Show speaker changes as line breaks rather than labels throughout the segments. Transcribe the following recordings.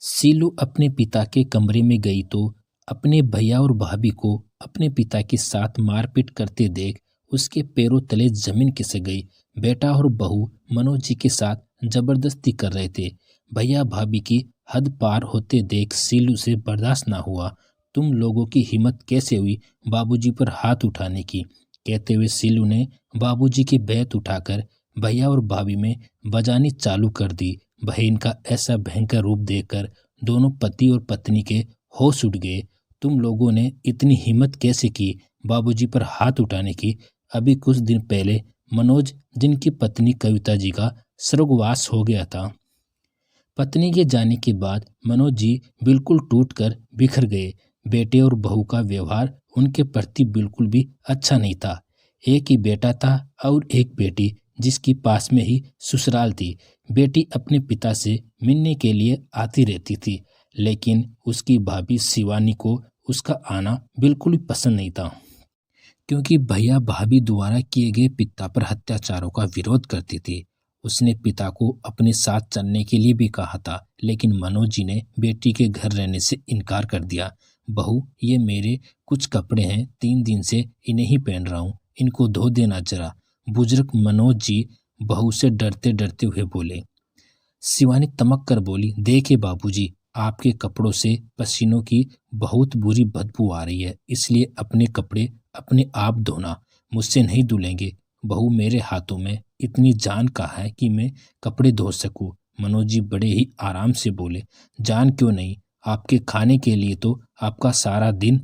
सीलू अपने पिता के कमरे में गई तो अपने भैया और भाभी को अपने पिता के साथ मारपीट करते देख उसके पैरों तले जमीन खिसक गई। बेटा और बहू मनोज जी के साथ जबरदस्ती कर रहे थे। भैया भाभी की हद पार होते देख सीलू से बर्दाश्त ना हुआ। तुम लोगों की हिम्मत कैसे हुई बाबूजी पर हाथ उठाने की? कहते हुए सीलू ने बाबूजी की बेत उठाकर भैया और भाभी में बजानी चालू कर दी। बहन का ऐसा भयंकर रूप देखकर दोनों पति और पत्नी के होश उड़ गए। तुम लोगों ने इतनी हिम्मत कैसे की बाबूजी पर हाथ उठाने की? अभी कुछ दिन पहले मनोज, जिनकी पत्नी कविता जी का स्वर्गवास हो गया था, पत्नी के जाने के बाद मनोज जी बिल्कुल टूटकर बिखर गए। बेटे और बहू का व्यवहार उनके प्रति बिल्कुल भी अच्छा नहीं था। एक ही बेटा था और एक बेटी, जिसकी पास में ही ससुराल थी। बेटी अपने पिता से मिलने के लिए आती रहती थी, लेकिन उसकी भाभी शिवानी को उसका आना बिल्कुल भी पसंद नहीं था, क्योंकि भैया भाभी द्वारा किए गए पिता पर अत्याचारों का विरोध करती थी। उसने पिता को अपने साथ चलने के लिए भी कहा था, लेकिन मनोज जी ने बेटी के घर रहने से इनकार कर दिया। बहू, ये मेरे कुछ कपड़े हैं, 3 दिन से इन्हें ही पहन रहा हूँ, इनको धो देना जरा। बुजुर्ग मनोज जी बहू से डरते डरते हुए बोले। शिवानी तमक कर बोली, देखिए बाबूजी, आपके कपड़ों से पसीनों की बहुत बुरी बदबू आ रही है, इसलिए अपने कपड़े अपने आप धोना, मुझसे नहीं धुलेंगे। बहू, मेरे हाथों में इतनी जान कहाँ है कि मैं कपड़े धो सकूं? मनोज जी बड़े ही आराम से बोले, जान क्यों नहीं, आपके खाने के लिए तो आपका सारा दिन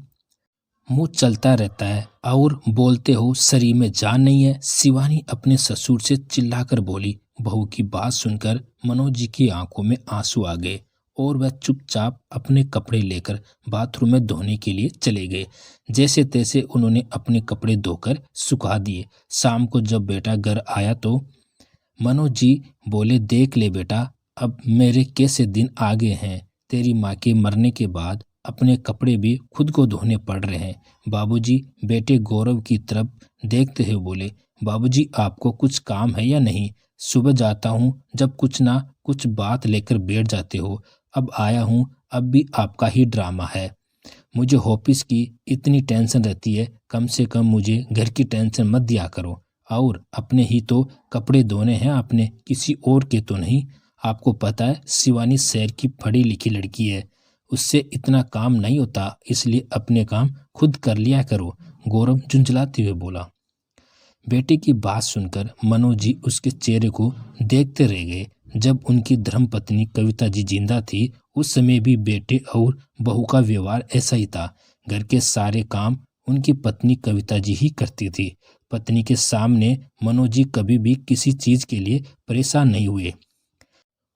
मुंह चलता रहता है और बोलते हो शरीर में जान नहीं है। शिवानी अपने ससुर से चिल्लाकर बोली। बहू की बात सुनकर मनोज जी की आंखों में आंसू आ गए और वह चुपचाप अपने कपड़े लेकर बाथरूम में धोने के लिए चले गए। जैसे तैसे उन्होंने अपने कपड़े धोकर सुखा दिए। शाम को जब बेटा घर आया तो मनोज जी बोले, देख ले बेटा, अब मेरे कैसे दिन आ गए हैं। तेरी माँ के मरने के बाद अपने कपड़े भी खुद को धोने पड़ रहे हैं। बाबूजी बेटे गौरव की तरफ देखते हुए बोले, बाबूजी आपको कुछ काम है या नहीं? सुबह जाता हूँ जब कुछ ना कुछ बात लेकर बैठ जाते हो। अब आया हूँ, अब भी आपका ही ड्रामा है। मुझे ऑफिस की इतनी टेंशन रहती है, कम से कम मुझे घर की टेंशन मत दिया करो। और अपने ही तो कपड़े धोने हैं आपने, किसी और के तो नहीं। आपको पता है शिवानी शहर की पढ़ी लिखी लड़की है, उससे इतना काम नहीं होता, इसलिए अपने काम खुद कर लिया करो। गौरव झुंझलाते हुए बोला। बेटे की बात सुनकर मनोज जी उसके चेहरे को देखते रह गए। जब उनकी धर्मपत्नी कविता जी जिंदा थी, उस समय भी बेटे और बहू का व्यवहार ऐसा ही था। घर के सारे काम उनकी पत्नी कविता जी ही करती थी। पत्नी के सामने मनोज जी कभी भी किसी चीज के लिए परेशान नहीं हुए।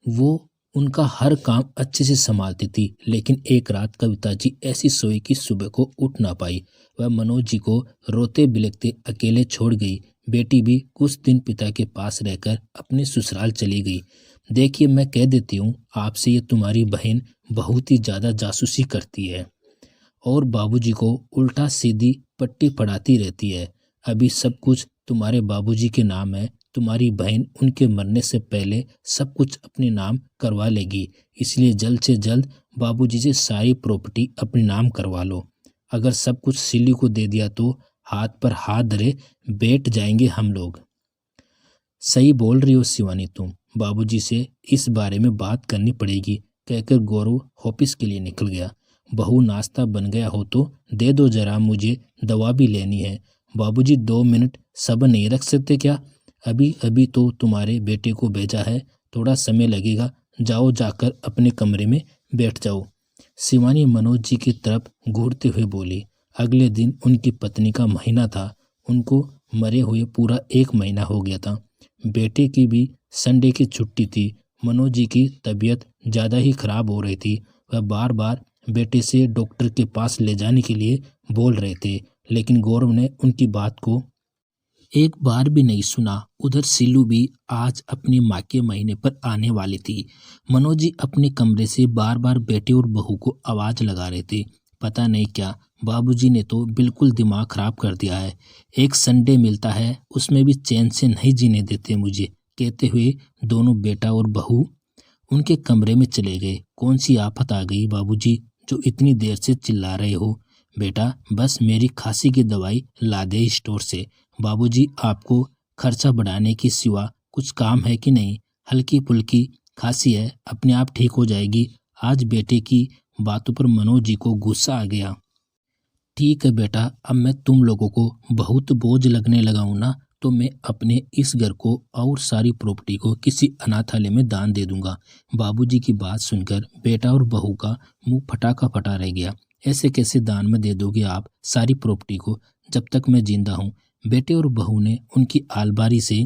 वो उनका हर काम अच्छे से संभालती थी। लेकिन एक रात कविता जी ऐसी सोई कि सुबह को उठ ना पाई। वह मनोज जी को रोते बिलखते अकेले छोड़ गई। बेटी भी कुछ दिन पिता के पास रहकर अपने ससुराल चली गई। देखिए, मैं कह देती हूँ आपसे, ये तुम्हारी बहन बहुत ही ज्यादा जासूसी करती है और बाबूजी को उल्टा सीधी पट्टी पढ़ाती रहती है। अभी सब कुछ तुम्हारे बाबूजी के नाम है। तुम्हारी बहन उनके मरने से पहले सब कुछ अपने नाम करवा लेगी, इसलिए जल्द से जल्द बाबूजी से सारी प्रॉपर्टी अपने नाम करवा लो। अगर सब कुछ सिली को दे दिया तो हाथ पर हाथ धरे बैठ जाएंगे हम लोग। सही बोल रही हो शिवानी, तुम बाबूजी से इस बारे में बात करनी पड़ेगी, कहकर गौरव ऑफिस के लिए निकल गया। बहू, नाश्ता बन गया हो तो दे दो जरा, मुझे दवा भी लेनी है। बाबूजी 2 मिनट सब्र नहीं रख सकते क्या? अभी अभी तो तुम्हारे बेटे को भेजा है, थोड़ा समय लगेगा। जाओ, जाकर अपने कमरे में बैठ जाओ। शिवानी मनोज जी की तरफ घूरते हुए बोली। अगले दिन उनकी पत्नी का महीना था। उनको मरे हुए पूरा 1 महीना हो गया था। बेटे की भी संडे की छुट्टी थी। मनोज जी की तबीयत ज़्यादा ही खराब हो रही थी। वह बार बार बेटे से डॉक्टर के पास ले जाने के लिए बोल रहे थे, लेकिन गौरव ने उनकी बात को एक बार भी नहीं सुना। उधर सिल्लू भी आज अपनी माँ के महीने पर आने वाली थी। मनोज जी अपने कमरे से बार बार बेटे और बहू को आवाज लगा रहे थे। पता नहीं क्या, बाबूजी ने तो बिल्कुल दिमाग खराब कर दिया है। एक संडे मिलता है, उसमें भी चैन से नहीं जीने देते मुझे, कहते हुए दोनों बेटा और बहू उनके कमरे में चले गए। कौन सी आफत आ गई बाबूजी, जो इतनी देर से चिल्ला रहे हो? बेटा बस मेरी खांसी की दवाई ला दे स्टोर से। बाबूजी आपको खर्चा बढ़ाने के सिवा कुछ काम है कि नहीं? हल्की फुल्की खांसी है, अपने आप ठीक हो जाएगी। आज बेटे की बातों पर मनोज जी को गुस्सा आ गया। ठीक है बेटा, अब मैं तुम लोगों को बहुत बोझ लगने लगा हूं ना, तो मैं अपने इस घर को और सारी प्रॉपर्टी को किसी अनाथालय में दान दे दूंगा। बाबूजी की बात सुनकर बेटा और बहू का मुंह फटा का फटा रह गया। ऐसे कैसे दान में दे दोगे आप सारी प्रॉपर्टी को, जब तक मैं जिंदा हूँ? बेटे और बहू ने उनकी आलमारी से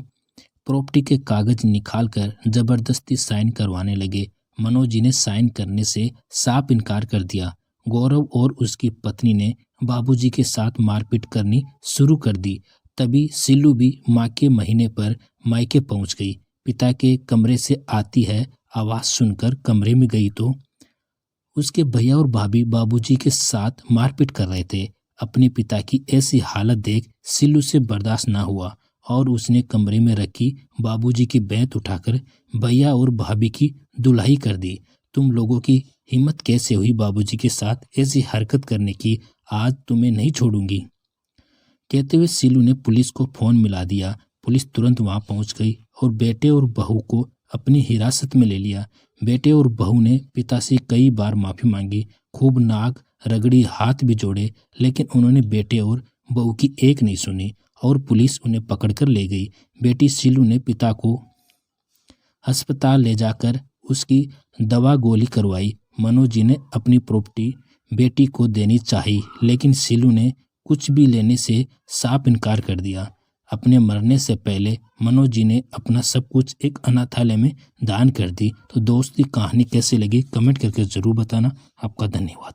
प्रॉपर्टी के कागज निकाल कर जबरदस्ती साइन करवाने लगे। मनोज जी ने साइन करने से साफ इनकार कर दिया। गौरव और उसकी पत्नी ने बाबूजी के साथ मारपीट करनी शुरू कर दी। तभी सिल्लू भी माँ के महीने पर मायके पहुंच गई। पिता के कमरे से आती है आवाज सुनकर कमरे में गई तो उसके भैया और भाभी बाबूजी के साथ मारपीट कर रहे थे। अपने पिता की ऐसी हालत देख सिल्लू से बर्दाश्त ना हुआ और उसने कमरे में रखी बाबूजी की बेंत उठाकर भैया और भाभी की धुलाई कर दी। तुम लोगों की हिम्मत कैसे हुई बाबूजी के साथ ऐसी हरकत करने की? आज तुम्हें नहीं छोड़ूंगी। कहते हुए सिल्लू ने पुलिस को फोन मिला दिया। पुलिस तुरंत वहां पहुंच गई और बेटे और बहू को अपनी हिरासत में ले लिया। बेटे और बहू ने पिता से कई बार माफी मांगी, खूब नाक रगड़ी, हाथ भी जोड़े, लेकिन उन्होंने बेटे और बहू की एक नहीं सुनी और पुलिस उन्हें पकड़कर ले गई। बेटी सिल्लू ने पिता को अस्पताल ले जाकर उसकी दवा गोली करवाई। मनोज जी ने अपनी प्रॉपर्टी बेटी को देनी चाही, लेकिन सिल्लू ने कुछ भी लेने से साफ इनकार कर दिया। अपने मरने से पहले मनोज जी ने अपना सब कुछ एक अनाथालय में दान कर दी। तो दोस्त, ये कहानी कैसी लगी कमेंट करके जरूर बताना। आपका धन्यवाद।